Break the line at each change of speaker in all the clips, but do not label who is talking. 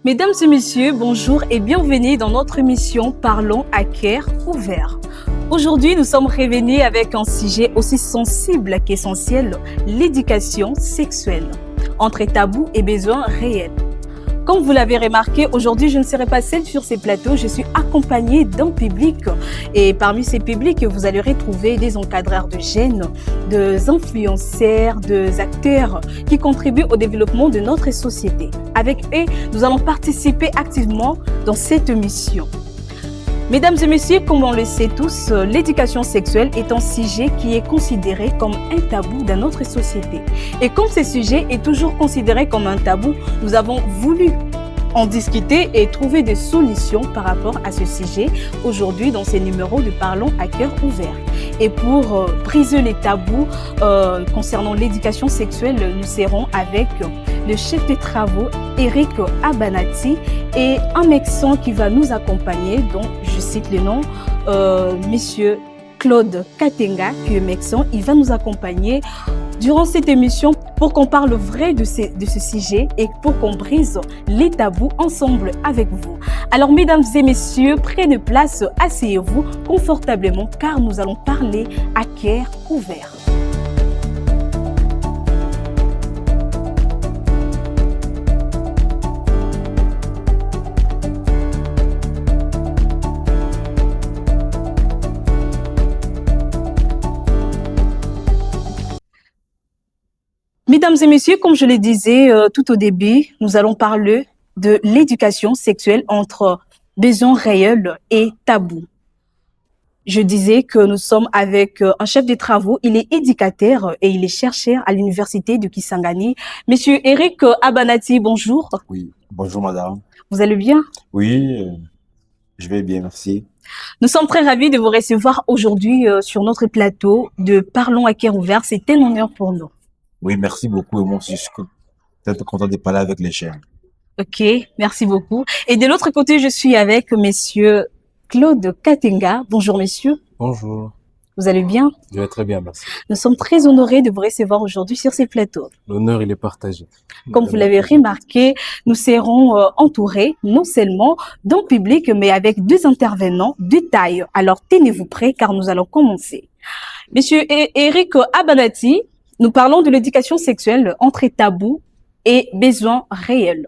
Mesdames et messieurs, bonjour et bienvenue dans notre émission Parlons à cœur ouvert. Aujourd'hui, nous sommes revenus avec un sujet aussi sensible qu'essentiel, l'éducation sexuelle, entre tabous et besoins réels. Comme vous l'avez remarqué, aujourd'hui, je ne serai pas seule sur ces plateaux, je suis accompagnée d'un public. Et parmi ces publics, vous allez retrouver des encadreurs de jeunes, des influenceurs, des acteurs qui contribuent au développement de notre société. Avec eux, nous allons participer activement dans cette mission. Mesdames et messieurs, comme on le sait tous, l'éducation sexuelle est un sujet qui est considéré comme un tabou dans notre société. Et comme ce sujet est toujours considéré comme un tabou, nous avons voulu en discuter et trouver des solutions par rapport à ce sujet aujourd'hui dans ces numéros de Parlons à cœur ouvert. Et pour briser les tabous concernant l'éducation sexuelle, nous serons avec le chef de travaux, Eric Abanati, et un médecin qui va nous accompagner, dont je cite le nom, Monsieur Claude Katenga, qui est médecin. Il va nous accompagner durant cette émission pour qu'on parle vrai de ce sujet et pour qu'on brise les tabous ensemble avec vous. Alors, mesdames et messieurs, prenez place, asseyez-vous confortablement car nous allons parler à cœur ouvert. Mesdames et messieurs, comme je le disais tout au début, nous allons parler de l'éducation sexuelle entre besoins réels et tabous. Je disais que nous sommes avec un chef de travaux, il est éducateur et il est chercheur à l'université de Kisangani. Monsieur Eric Abanati, bonjour.
Oui, bonjour madame.
Vous allez bien?
Oui, je vais bien, merci.
Nous sommes très ravis de vous recevoir aujourd'hui sur notre plateau de Parlons à cœur ouvert. C'est un honneur pour nous.
Oui, merci beaucoup. Et moi aussi, je suis très content de parler avec les jeunes.
Ok, merci beaucoup. Et de l'autre côté, je suis avec monsieur Claude Katenga. Bonjour messieurs.
Bonjour.
Vous allez bien?
Je vais très bien, merci.
Nous sommes très honorés de vous recevoir aujourd'hui sur ces plateaux.
L'honneur, il est partagé.
Comme vous l'avez remarqué, nous serons entourés non seulement d'un public, mais avec deux intervenants de taille. Alors, tenez-vous prêts car nous allons commencer. Monsieur Eric Abanati, nous parlons de l'éducation sexuelle entre tabous et besoins réels.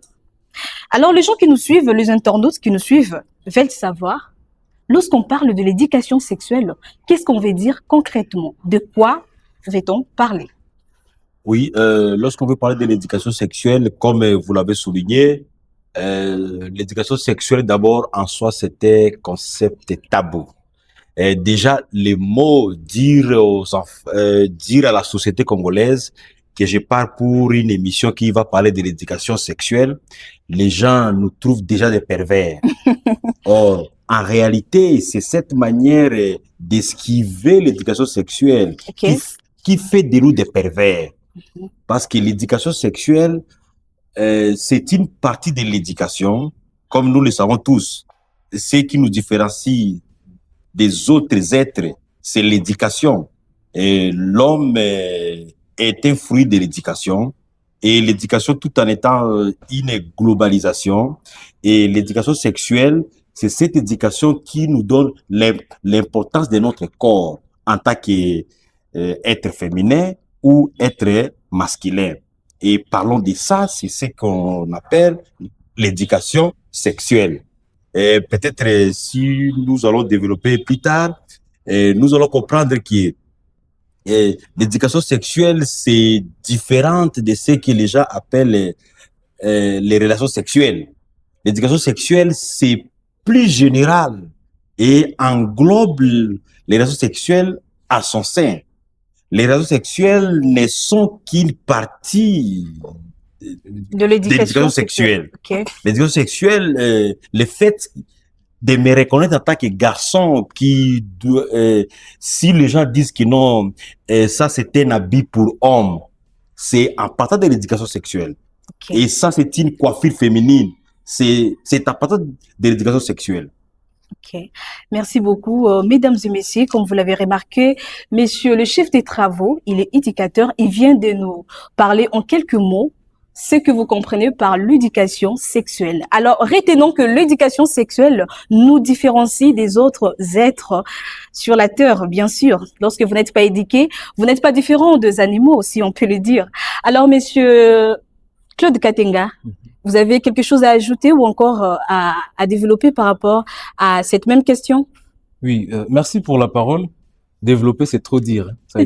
Alors, les gens qui nous suivent, les internautes qui nous suivent, veulent savoir, lorsqu'on parle de l'éducation sexuelle, qu'est-ce qu'on veut dire concrètement? De quoi va-t-on parler?
Oui, lorsqu'on veut parler de l'éducation sexuelle, comme vous l'avez souligné, l'éducation sexuelle, d'abord, en soi, c'était concept tabou. Déjà, les mots dire à la société congolaise que je pars pour une émission qui va parler de l'éducation sexuelle, les gens nous trouvent déjà des pervers. Or, en réalité, c'est cette manière d'esquiver l'éducation sexuelle qui fait de nous des pervers. Parce que l'éducation sexuelle, c'est une partie de l'éducation, comme nous le savons tous. Ce qui nous différencie des autres êtres, c'est l'éducation. Et l'homme est un fruit de l'éducation. Et l'éducation, tout en étant une globalisation, et l'éducation sexuelle, c'est cette éducation qui nous donne l'importance de notre corps en tant qu'être féminin ou être masculin. Et parlons de ça, c'est ce qu'on appelle l'éducation sexuelle. Et peut-être si nous allons développer plus tard, nous allons comprendre que l'éducation sexuelle, c'est différente de ce que les gens appellent les relations sexuelles. L'éducation sexuelle, c'est plus général et englobe les relations sexuelles à son sein. Les relations sexuelles ne sont qu'une partie
de l'éducation sexuelle.
Okay. L'éducation sexuelle, le fait de me reconnaître en tant que garçon, si les gens disent que non, ça c'est un habit pour homme, c'est en partant de l'éducation sexuelle. Okay. Et ça c'est une coiffure féminine, c'est en partant de l'éducation sexuelle.
Ok, merci beaucoup. Mesdames et messieurs, comme vous l'avez remarqué, monsieur le chef des travaux, il est éducateur, il vient de nous parler en quelques mots ce que vous comprenez par l'éducation sexuelle. Alors, retenons que l'éducation sexuelle nous différencie des autres êtres sur la terre, bien sûr. Lorsque vous n'êtes pas éduqué, vous n'êtes pas différent des animaux, si on peut le dire. Alors, monsieur Claude Katenga, vous avez quelque chose à ajouter ou encore à développer par rapport à cette même question?
Oui, merci pour la parole. Développer, c'est trop dire. Ça,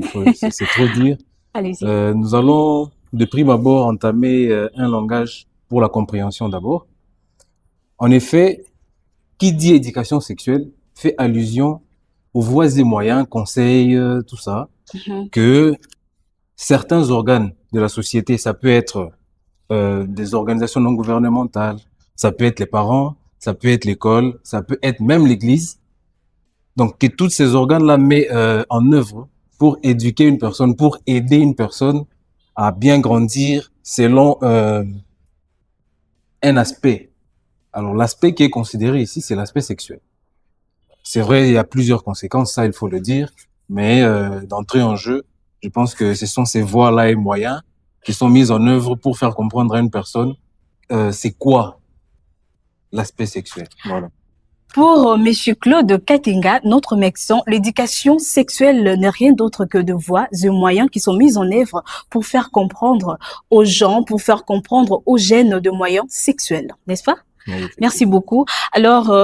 c'est trop dire.
Allez-y.
Nous allons de prime abord entamer un langage pour la compréhension d'abord. En effet, qui dit éducation sexuelle fait allusion aux voies et moyens, conseils, tout ça, que certains organes de la société, ça peut être des organisations non gouvernementales, ça peut être les parents, ça peut être l'école, ça peut être même l'Église. Donc, que tous ces organes-là mettent en œuvre pour éduquer une personne, pour aider une personne à bien grandir selon un aspect. Alors, l'aspect qui est considéré ici, c'est l'aspect sexuel. C'est vrai, il y a plusieurs conséquences, ça, il faut le dire, mais d'entrée en jeu, je pense que ce sont ces voies-là et moyens qui sont mis en œuvre pour faire comprendre à une personne c'est quoi l'aspect sexuel. Voilà.
Pour Monsieur Claude Katenga, notre médecin, l'éducation sexuelle n'est rien d'autre que de voies et moyens qui sont mis en œuvre pour faire comprendre aux gens, pour faire comprendre aux jeunes de moyens sexuels, n'est-ce pas?
Oui.
Merci beaucoup. Alors,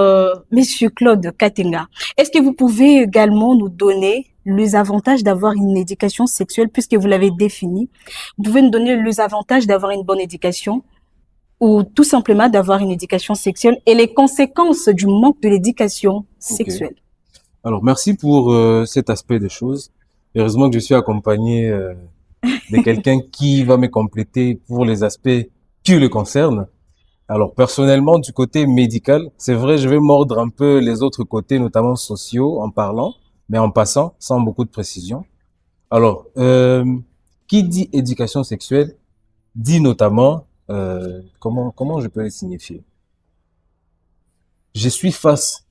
Monsieur Claude Katenga, est-ce que vous pouvez également nous donner les avantages d'avoir une éducation sexuelle, puisque vous l'avez défini? Vous pouvez nous donner les avantages d'avoir une bonne éducation ou tout simplement d'avoir une éducation sexuelle et les conséquences du manque de l'éducation sexuelle.
Alors, merci pour cet aspect des choses. Heureusement que je suis accompagné de quelqu'un qui va me compléter pour les aspects qui le concernent. Alors, personnellement, du côté médical, c'est vrai, je vais mordre un peu les autres côtés, notamment sociaux, en parlant, mais en passant, sans beaucoup de précision. Alors, qui dit éducation sexuelle dit notamment comment je peux les signifier? Je suis face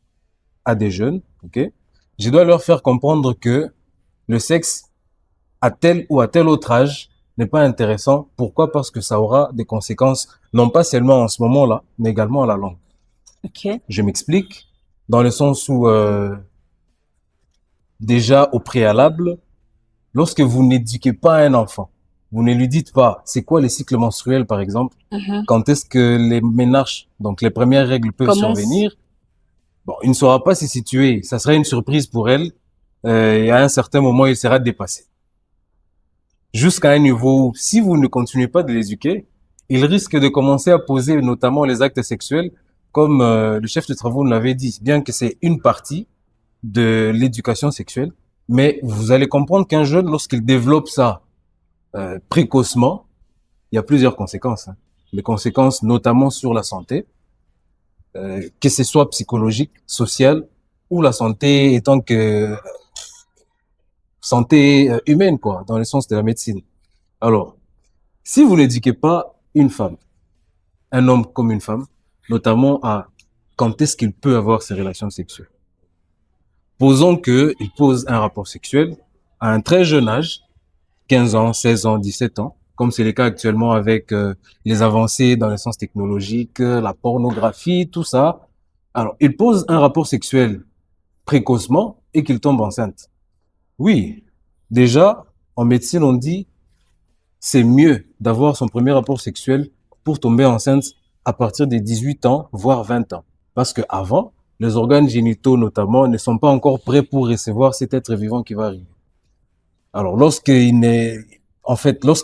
à des jeunes, ok? Je dois leur faire comprendre que le sexe à tel ou à tel autre âge n'est pas intéressant. Pourquoi? Parce que ça aura des conséquences, non pas seulement en ce moment-là, mais également à la longue.
Ok.
Je m'explique, dans le sens où déjà au préalable, lorsque vous n'éduquez pas un enfant, vous ne lui dites pas c'est quoi les cycles menstruels par exemple, quand est-ce que les ménages, donc les premières règles peuvent survenir, bon, il ne saura pas s'y situer, ça sera une surprise pour elle, et à un certain moment il sera dépassé. Jusqu'à un niveau où, si vous ne continuez pas de l'éduquer, il risque de commencer à poser notamment les actes sexuels, comme le chef de travaux nous l'avait dit, bien que c'est une partie de l'éducation sexuelle, mais vous allez comprendre qu'un jeune, lorsqu'il développe ça précocement, il y a plusieurs conséquences. Les conséquences notamment sur la santé, que ce soit psychologique, sociale, ou la santé étant que santé humaine, quoi, dans le sens de la médecine. Alors, si vous n'éduquez pas une femme, un homme comme une femme, notamment à quand est-ce qu'il peut avoir ses relations sexuelles. Posons qu'il pose un rapport sexuel à un très jeune âge, 15 ans, 16 ans, 17 ans, comme c'est le cas actuellement avec les avancées dans le sens technologique, la pornographie, tout ça. Alors, il pose un rapport sexuel précocement et qu'il tombe enceinte. Oui, déjà, en médecine, on dit c'est mieux d'avoir son premier rapport sexuel pour tomber enceinte à partir des 18 ans, voire 20 ans. Parce que avant, les organes génitaux notamment ne sont pas encore prêts pour recevoir cet être vivant qui va arriver. Alors, lorsque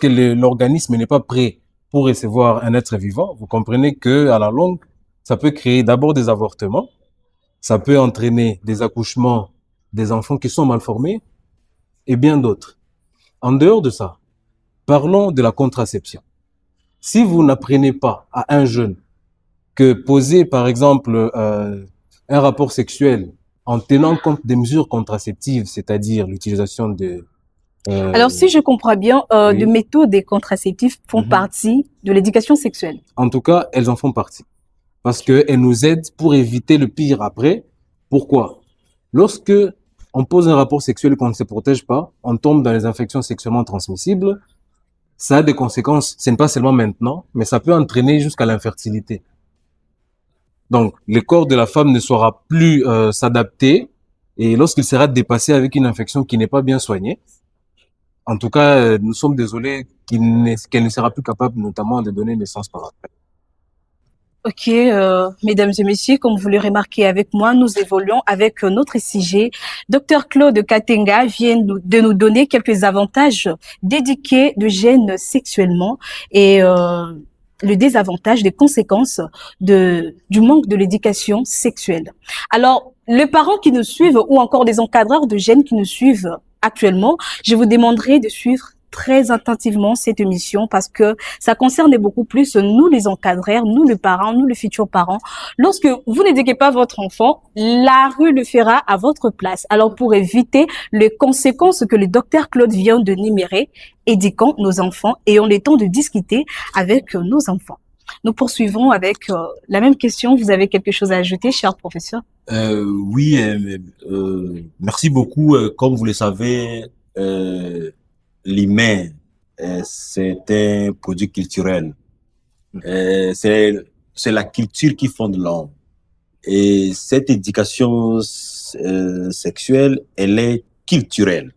l'organisme n'est pas prêt pour recevoir un être vivant, vous comprenez que à la longue, ça peut créer d'abord des avortements, ça peut entraîner des accouchements des enfants qui sont mal formés et bien d'autres. En dehors de ça, parlons de la contraception. Si vous n'apprenez pas à un jeune que poser, par exemple, un rapport sexuel en tenant compte des mesures contraceptives, c'est-à-dire l'utilisation de...
Alors, si je comprends bien,
oui.
de méthodes contraceptives font partie de l'éducation sexuelle.
En tout cas, elles en font partie. Parce qu'elles nous aident pour éviter le pire après. Pourquoi? Lorsque on pose un rapport sexuel et qu'on ne se protège pas, on tombe dans les infections sexuellement transmissibles. ça a des conséquences. Ce n'est pas seulement maintenant, mais ça peut entraîner jusqu'à l'infertilité. Donc, le corps de la femme ne saura plus s'adapter et lorsqu'il sera dépassé avec une infection qui n'est pas bien soignée, en tout cas, nous sommes désolés qu'elle ne sera plus capable notamment de donner naissance par après.
Ok, mesdames et messieurs, comme vous le remarquez avec moi, nous évoluons avec notre sujet. Dr Claude Katenga vient de nous donner quelques avantages d'éduquer de jeunes sexuellement et le désavantage, des conséquences du manque de l'éducation sexuelle. Alors, les parents qui nous suivent ou encore des encadreurs de jeunes qui nous suivent actuellement, je vous demanderai de suivre très attentivement cette émission parce que ça concerne beaucoup plus nous les encadreurs, nous les parents, nous les futurs parents. Lorsque vous n'éduquez pas votre enfant, la rue le fera à votre place. Alors pour éviter les conséquences que le docteur Claude vient de numérer, éduquons nos enfants et ayons le temps de discuter avec nos enfants. Nous poursuivons avec la même question. Vous avez quelque chose à ajouter, cher professeur?
Oui, merci beaucoup. Comme vous le savez, l'humain, c'est un produit culturel. C'est la culture qui fonde l'homme. Et cette éducation sexuelle, elle est culturelle.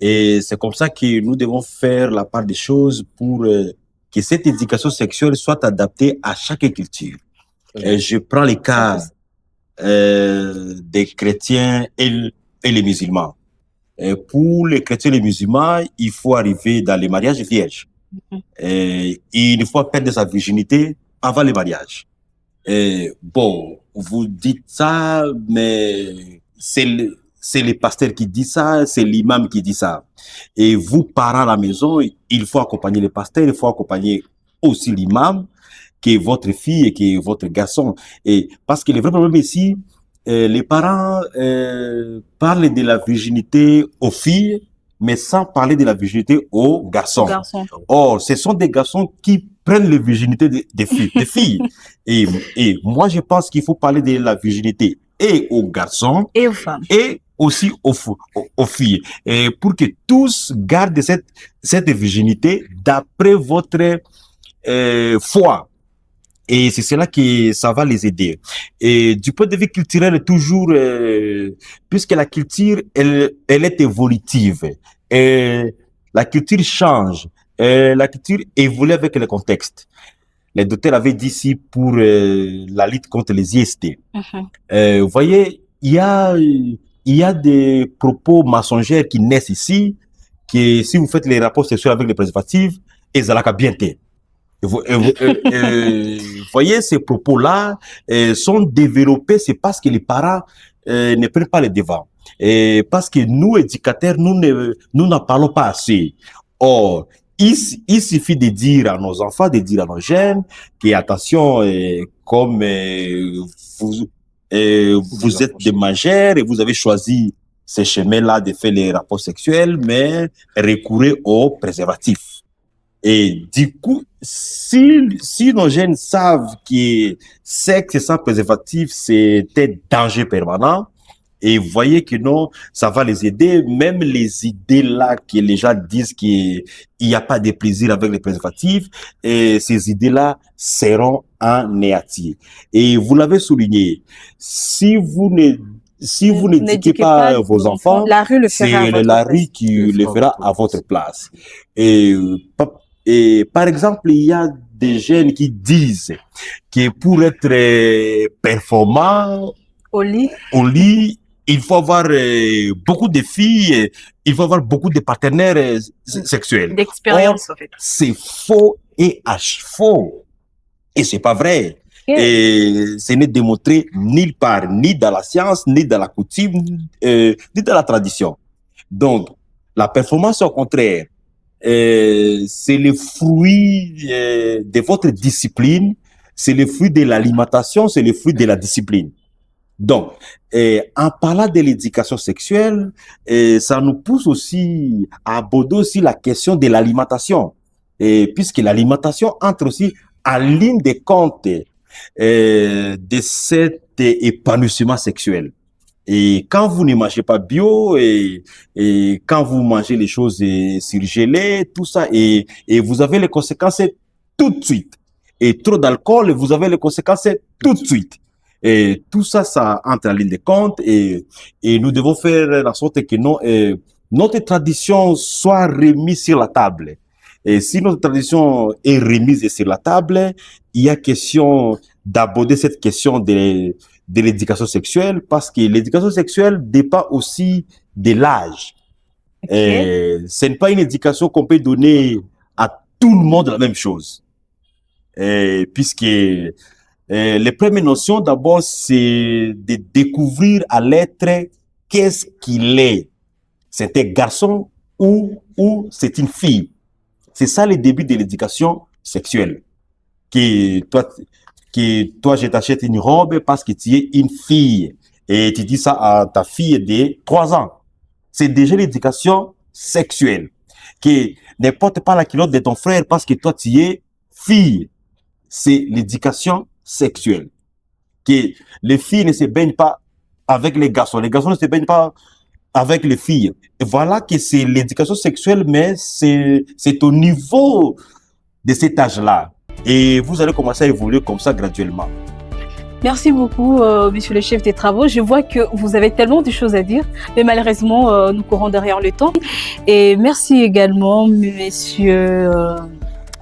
Et c'est comme ça que nous devons faire la part des choses pour que cette éducation sexuelle soit adaptée à chaque culture. Et je prends les cas des chrétiens et les musulmans. Et pour les chrétiens et les musulmans, il faut arriver dans les mariages vierges. Et il faut perdre sa virginité avant le mariage. Et bon, vous dites ça, mais c'est le pasteur qui dit ça, c'est l'imam qui dit ça. Et vous, parents à la maison, il faut accompagner le pasteur, il faut accompagner aussi l'imam, qui est votre fille et qui est votre garçon. Et parce que le vrai problème ici, les parents parlent de la virginité aux filles, mais sans parler de la virginité aux garçons. Or, ce sont des garçons qui prennent la virginité des filles. Et moi, je pense qu'il faut parler de la virginité et aux garçons
et aux femmes
et aussi aux filles, et pour que tous gardent cette virginité d'après votre foi. Et c'est cela que ça va les aider. Et du point de vue culturel, toujours, puisque la culture, elle est évolutive. Et la culture change. Et la culture évolue avec le contexte. Les docteurs avaient dit ici pour la lutte contre les IST. Vous voyez, il y a des propos mensongers qui naissent ici, que si vous faites les rapports sexuels avec les préservatifs, ils allaient bien être. Vous voyez, ces propos-là sont développés, c'est parce que les parents ne prennent pas le devant. Et parce que nous, éducateurs, nous n'en parlons pas assez. Or, il suffit de dire à nos enfants, de dire à nos jeunes, que attention, comme vous êtes des majeurs et vous avez choisi ces chemins-là de faire les rapports sexuels, mais recourez aux préservatifs. Et du coup, si nos jeunes savent que sexe sans préservatif, c'est un danger permanent, et vous voyez que non, ça va les aider, même les idées là que les gens disent qu'il n'y a pas de plaisir avec les préservatifs, et ces idées-là seront anéanties. Et vous l'avez souligné, si vous n'éduquez pas vos enfants, c'est la rue qui le fera à votre place. Et par exemple, il y a des jeunes qui disent que pour être performant au lit, il faut avoir beaucoup de filles, il faut avoir beaucoup de partenaires sexuels.
D'expérience, en fait.
C'est faux et faux. Et c'est pas vrai. Et ce n'est démontré nulle part, ni dans la science, ni dans la coutume, ni dans la tradition. Donc, la performance, au contraire, c'est le fruit de votre discipline, c'est le fruit de l'alimentation, c'est le fruit de la discipline. Donc, en parlant de l'éducation sexuelle, ça nous pousse aussi à aborder aussi la question de l'alimentation, puisque l'alimentation entre aussi en ligne de compte de cet épanouissement sexuel. Et quand vous ne mangez pas bio et quand vous mangez les choses surgelées, tout ça, et vous avez les conséquences tout de suite. Et trop d'alcool, vous avez les conséquences tout de suite. Et tout ça, ça entre en ligne de compte et nous devons faire en sorte que notre tradition soit remise sur la table. Et si notre tradition est remise sur la table, il y a question d'aborder cette question de l'éducation sexuelle parce que l'éducation sexuelle dépend aussi de l'âge.
Ok.
Ce n'est pas une éducation qu'on peut donner à tout le monde la même chose. Puisque les premières notions, d'abord, c'est de découvrir à l'être qu'est-ce qu'il est. C'est un garçon ou c'est une fille. C'est ça le début de l'éducation sexuelle. Que toi, je t'achète une robe parce que tu es une fille. Et tu dis ça à ta fille de 3 ans. C'est déjà l'éducation sexuelle. Que n'importe pas la culotte de ton frère parce que toi, tu es fille. C'est l'éducation sexuelle. Que les filles ne se baignent pas avec les garçons ne se baignent pas avec les filles. Et voilà que c'est l'éducation sexuelle, mais c'est au niveau de cet âge-là. Et vous allez commencer à évoluer comme ça graduellement.
Merci beaucoup, monsieur le chef des travaux. Je vois que vous avez tellement de choses à dire, mais malheureusement, nous courons derrière le temps. Et merci également, monsieur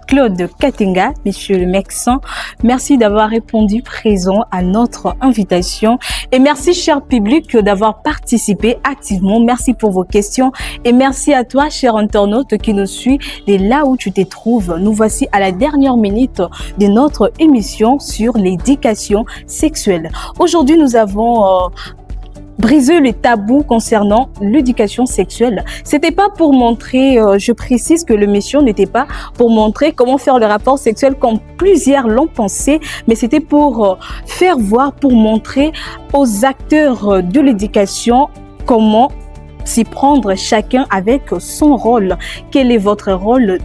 Claude Katenga, monsieur le médecin. Merci d'avoir répondu présent à notre invitation. Et merci, cher public, d'avoir participé activement. Merci pour vos questions. Et merci à toi, cher internaute, qui nous suit de là où tu te trouves. Nous voici à la dernière minute de notre émission sur l'éducation sexuelle. Aujourd'hui, nous avons briser le tabou concernant l'éducation sexuelle. C'était pas pour montrer, je précise que l'émission n'était pas pour montrer comment faire le rapport sexuel comme plusieurs l'ont pensé, mais c'était pour faire voir, pour montrer aux acteurs de l'éducation comment s'y prendre chacun avec son rôle. Quel est votre rôle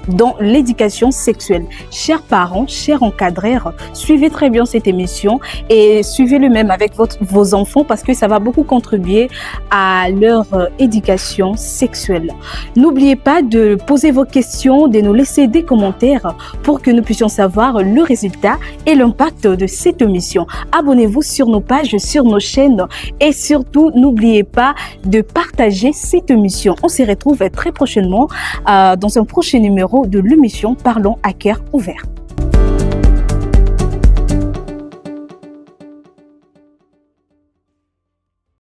dans l'éducation sexuelle? Chers parents, chers encadreurs, suivez très bien cette émission et suivez-le même avec vos enfants parce que ça va beaucoup contribuer à leur éducation sexuelle. N'oubliez pas de poser vos questions, de nous laisser des commentaires pour que nous puissions savoir le résultat et l'impact de cette émission. Abonnez-vous sur nos pages, sur nos chaînes et surtout n'oubliez pas de partager cette émission. On se retrouve très prochainement dans un prochain numéro de l'émission Parlons à cœur ouvert.